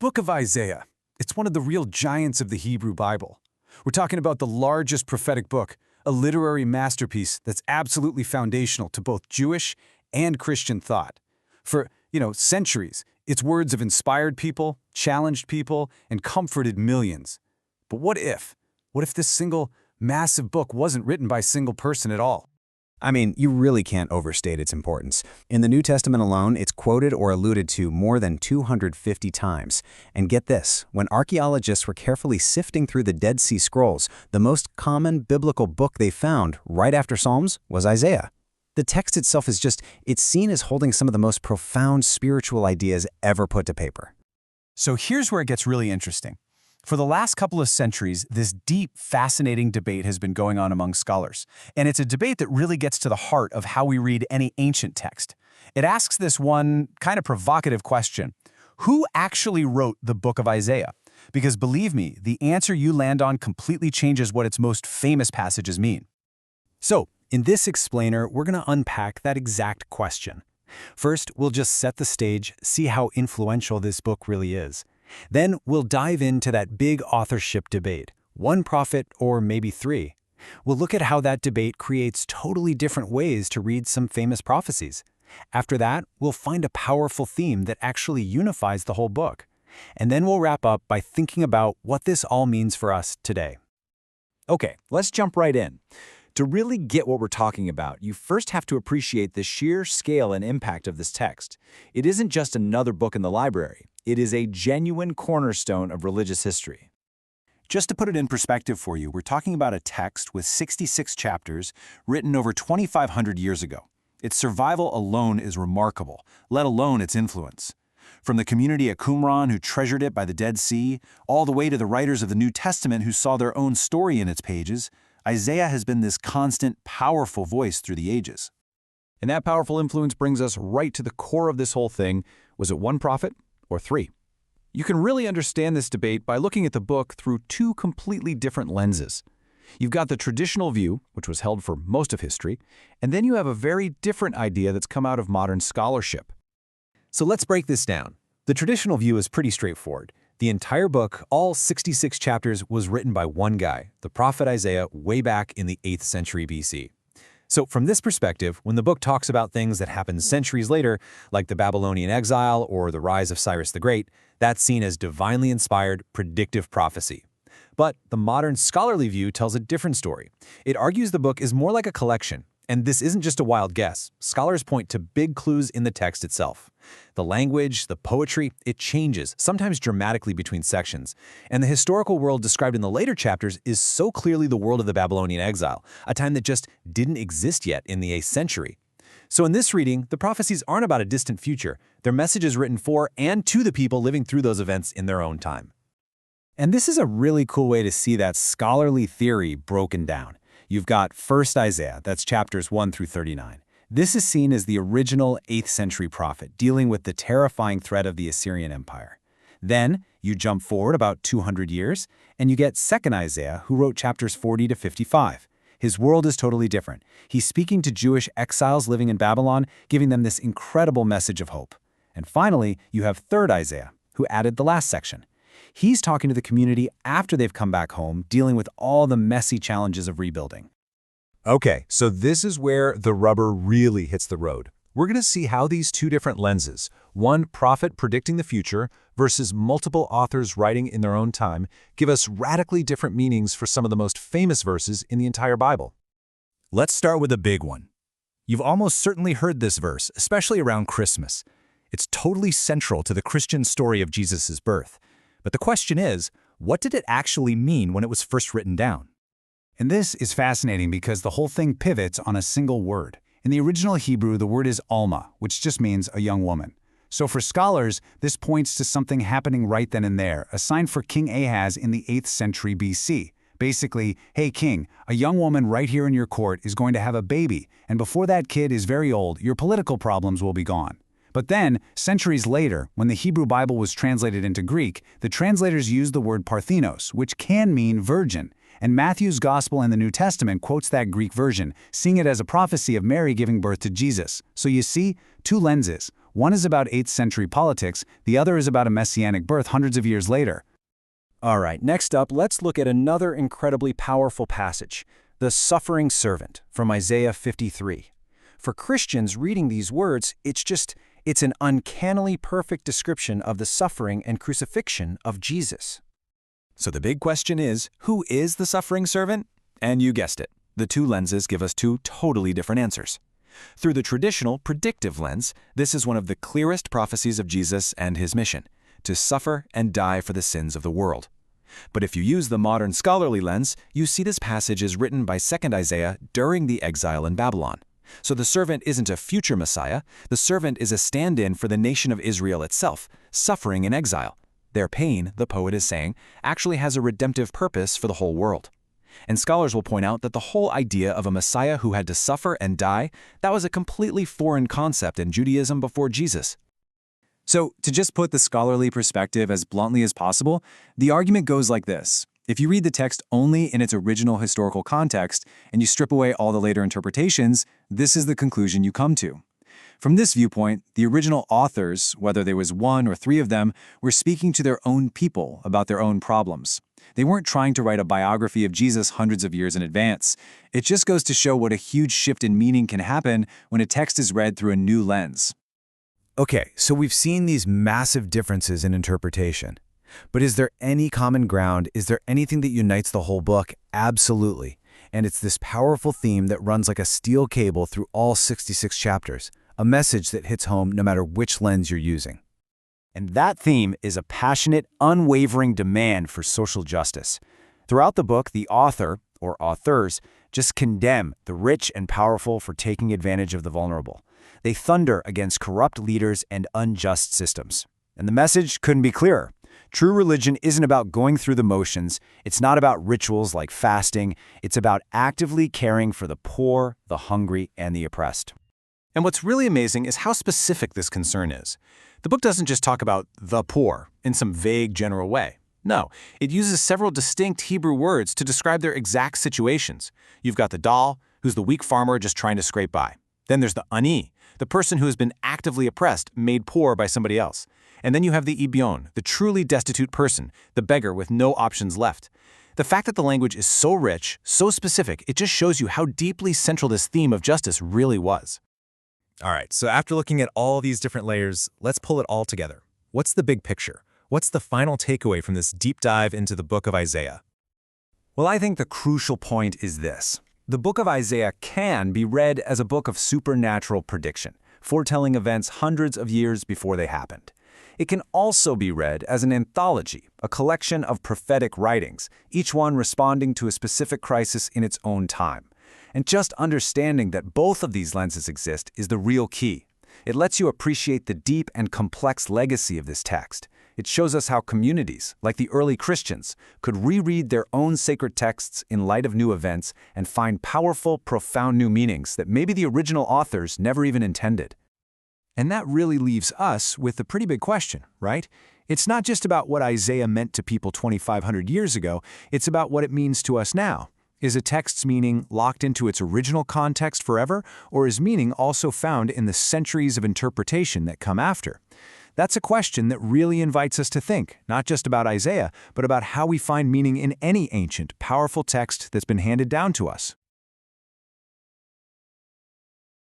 book of Isaiah, it's one of the real giants of the Hebrew Bible. We're talking about the largest prophetic book, a literary masterpiece that's absolutely foundational to both Jewish and Christian thought. For, centuries, its words have inspired people, challenged people, and comforted millions. But what if? What if this single, massive book wasn't written by a single person at all? I mean, you really can't overstate its importance. In the New Testament alone, it's quoted or alluded to more than 250 times. And get this, when archaeologists were carefully sifting through the Dead Sea Scrolls, the most common biblical book they found right after Psalms was Isaiah. The text itself it's seen as holding some of the most profound spiritual ideas ever put to paper. So here's where it gets really interesting. For the last couple of centuries, this deep, fascinating debate has been going on among scholars. And it's a debate that really gets to the heart of how we read any ancient text. It asks this one kind of provocative question: who actually wrote the book of Isaiah? Because believe me, the answer you land on completely changes what its most famous passages mean. So, in this explainer, we're going to unpack that exact question. First, we'll just set the stage, see how influential this book really is. Then we'll dive into that big authorship debate, one prophet or maybe three. We'll look at how that debate creates totally different ways to read some famous prophecies. After that, we'll find a powerful theme that actually unifies the whole book. And then we'll wrap up by thinking about what this all means for us today. Okay, let's jump right in. To really get what we're talking about, you first have to appreciate the sheer scale and impact of this text. It isn't just another book in the library. It is a genuine cornerstone of religious history. Just to put it in perspective for you, we're talking about a text with 66 chapters written over 2,500 years ago. Its survival alone is remarkable, let alone its influence. From the community at Qumran who treasured it by the Dead Sea, all the way to the writers of the New Testament who saw their own story in its pages, Isaiah has been this constant, powerful voice through the ages. And that powerful influence brings us right to the core of this whole thing. Was it one prophet or three? You can really understand this debate by looking at the book through two completely different lenses. You've got the traditional view, which was held for most of history, and then you have a very different idea that's come out of modern scholarship. So let's break this down. The traditional view is pretty straightforward. The entire book, all 66 chapters, was written by one guy, the prophet Isaiah, way back in the 8th century BC. So from this perspective, when the book talks about things that happened centuries later, like the Babylonian exile or the rise of Cyrus the Great, that's seen as divinely inspired, predictive prophecy. But the modern scholarly view tells a different story. It argues the book is more like a collection. And this isn't just a wild guess. Scholars point to big clues in the text itself. The language, the poetry, it changes, sometimes dramatically between sections. And the historical world described in the later chapters is so clearly the world of the Babylonian exile, a time that just didn't exist yet in the 8th century. So in this reading, the prophecies aren't about a distant future. They're messages written for and to the people living through those events in their own time. And this is a really cool way to see that scholarly theory broken down. You've got First Isaiah, that's chapters 1 through 39. This is seen as the original 8th century prophet dealing with the terrifying threat of the Assyrian Empire. Then you jump forward about 200 years, and you get 2nd Isaiah, who wrote chapters 40 to 55. His world is totally different. He's speaking to Jewish exiles living in Babylon, giving them this incredible message of hope. And finally, you have 3rd Isaiah, who added the last section. He's talking to the community after they've come back home, dealing with all the messy challenges of rebuilding. Okay, so this is where the rubber really hits the road. We're going to see how these two different lenses, one prophet predicting the future versus multiple authors writing in their own time, give us radically different meanings for some of the most famous verses in the entire Bible. Let's start with a big one. You've almost certainly heard this verse, especially around Christmas. It's totally central to the Christian story of Jesus' birth. But the question is, what did it actually mean when it was first written down? And this is fascinating because the whole thing pivots on a single word. In the original Hebrew, the word is Alma, which just means a young woman. So for scholars, this points to something happening right then and there, a sign for King Ahaz in the 8th century BC. Basically, hey king, a young woman right here in your court is going to have a baby, and before that kid is very old, your political problems will be gone. But then, centuries later, when the Hebrew Bible was translated into Greek, the translators used the word parthenos, which can mean virgin. And Matthew's Gospel in the New Testament quotes that Greek version, seeing it as a prophecy of Mary giving birth to Jesus. So you see, two lenses. One is about 8th century politics, the other is about a messianic birth hundreds of years later. All right, next up, let's look at another incredibly powerful passage, the suffering servant from Isaiah 53. For Christians reading these words, it's an uncannily perfect description of the suffering and crucifixion of Jesus. So the big question is, who is the suffering servant? And you guessed it, the two lenses give us two totally different answers. Through the traditional predictive lens, this is one of the clearest prophecies of Jesus and his mission, to suffer and die for the sins of the world. But if you use the modern scholarly lens, you see this passage is written by 2nd Isaiah during the exile in Babylon. So the servant isn't a future Messiah, the servant is a stand-in for the nation of Israel itself, suffering in exile. Their pain, the poet is saying, actually has a redemptive purpose for the whole world. And scholars will point out that the whole idea of a Messiah who had to suffer and die, that was a completely foreign concept in Judaism before Jesus. So, to just put the scholarly perspective as bluntly as possible, the argument goes like this. If you read the text only in its original historical context and you strip away all the later interpretations, this is the conclusion you come to. From this viewpoint, the original authors, whether there was one or three of them, were speaking to their own people about their own problems. They weren't trying to write a biography of Jesus hundreds of years in advance. It just goes to show what a huge shift in meaning can happen when a text is read through a new lens. Okay, so we've seen these massive differences in interpretation. But is there any common ground? Is there anything that unites the whole book? Absolutely. And it's this powerful theme that runs like a steel cable through all 66 chapters, a message that hits home no matter which lens you're using. And that theme is a passionate, unwavering demand for social justice. Throughout the book, the author, or authors, just condemn the rich and powerful for taking advantage of the vulnerable. They thunder against corrupt leaders and unjust systems. And the message couldn't be clearer. True religion isn't about going through the motions. It's not about rituals like fasting. It's about actively caring for the poor, the hungry, and the oppressed. And what's really amazing is how specific this concern is. The book doesn't just talk about the poor in some vague general way. No, it uses several distinct Hebrew words to describe their exact situations. You've got the dal, who's the weak farmer just trying to scrape by. Then there's the ani, the person who has been actively oppressed, made poor by somebody else. And then you have the ibion, the truly destitute person, the beggar with no options left. The fact that the language is so rich, so specific, it just shows you how deeply central this theme of justice really was. All right, so after looking at all these different layers, let's pull it all together. What's the big picture? What's the final takeaway from this deep dive into the book of Isaiah? Well, I think the crucial point is this. The book of Isaiah can be read as a book of supernatural prediction, foretelling events hundreds of years before they happened. It can also be read as an anthology, a collection of prophetic writings, each one responding to a specific crisis in its own time. And just understanding that both of these lenses exist is the real key. It lets you appreciate the deep and complex legacy of this text. It shows us how communities, like the early Christians, could reread their own sacred texts in light of new events and find powerful, profound new meanings that maybe the original authors never even intended. And that really leaves us with a pretty big question, right? It's not just about what Isaiah meant to people 2,500 years ago, it's about what it means to us now. Is a text's meaning locked into its original context forever, or is meaning also found in the centuries of interpretation that come after? That's a question that really invites us to think, not just about Isaiah, but about how we find meaning in any ancient, powerful text that's been handed down to us.